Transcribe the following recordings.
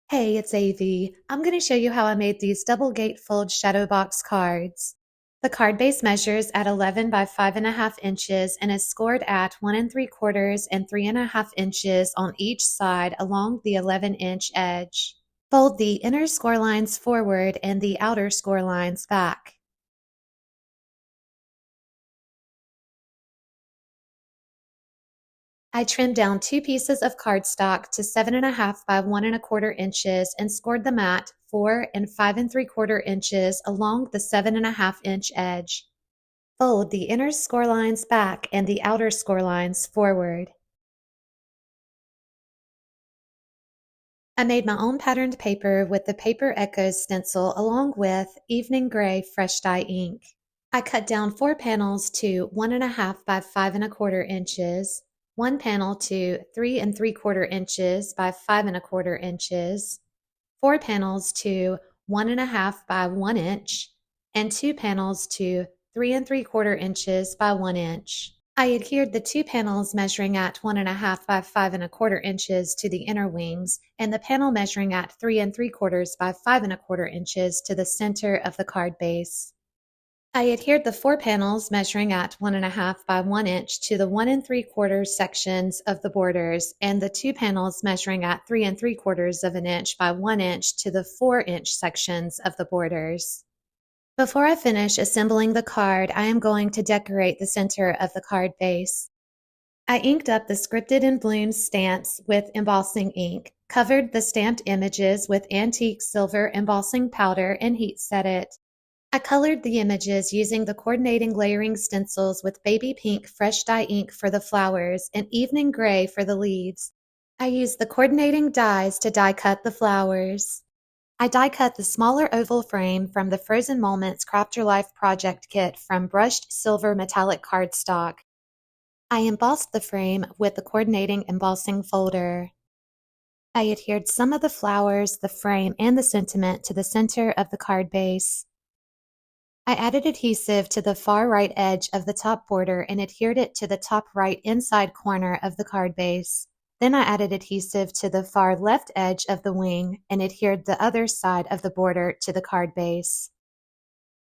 Hey, it's AV. I'm going to show you how I made these double gatefold shadow box cards. The card base measures at 11 by 5.5 inches and is scored at 1 3/4 and 3.5 inches on each side along the 11-inch edge. Fold the inner score lines forward and the outer score lines back. I trimmed down 2 pieces of cardstock to 7.5 by 1 1/4 inches and scored them at 4 and 5 3/4 inches along the 7.5-inch edge. Fold the inner score lines back and the outer score lines forward. I made my own patterned paper with the Paper Echoes stencil along with Evening Gray Fresh Dye ink. I cut down 4 panels to 1.5 by 5 1/4 inches, 1 panel to 3 3/4 inches by 5 1/4 inches, 4 panels to 1.5 by 1 inch, and 2 panels to 3 3/4 inches by 1 inch. I adhered the 2 panels measuring at 1.5 by 5 1/4 inches to the inner wings, and the panel measuring at 3 3/4 by 5 1/4 inches to the center of the card base. I adhered the 4 panels measuring at 1.5 by 1 inch to the 1 3/4 sections of the borders, and the 2 panels measuring at 3 3/4 inch by 1 inch to the 4-inch sections of the borders. Before I finish assembling the card, I am going to decorate the center of the card base. I inked up the scripted in bloom stamps with embossing ink, covered the stamped images with antique silver embossing powder, and heat set it. I colored the images using the coordinating layering stencils with baby pink fresh dye ink for the flowers and evening gray for the leaves. I used the coordinating dies to die cut the flowers. I die cut the smaller oval frame from the Frozen Moments Craft Your Life project kit from brushed silver metallic cardstock. I embossed the frame with the coordinating embossing folder. I adhered some of the flowers, the frame, and the sentiment to the center of the card base. I added adhesive to the far right edge of the top border and adhered it to the top right inside corner of the card base. Then I added adhesive to the far left edge of the wing and adhered the other side of the border to the card base.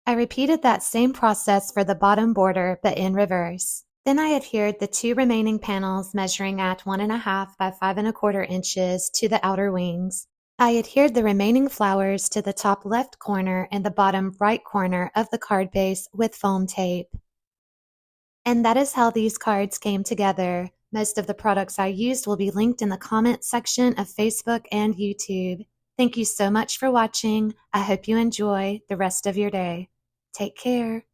I repeated that same process for the bottom border, but in reverse. Then I adhered the 2 remaining panels measuring at 1.5 by 5 1/4 inches to the outer wings. I adhered the remaining flowers to the top left corner and the bottom right corner of the card base with foam tape. And that is how these cards came together. Most of the products I used will be linked in the comment section of Facebook and YouTube. Thank you so much for watching. I hope you enjoy the rest of your day. Take care.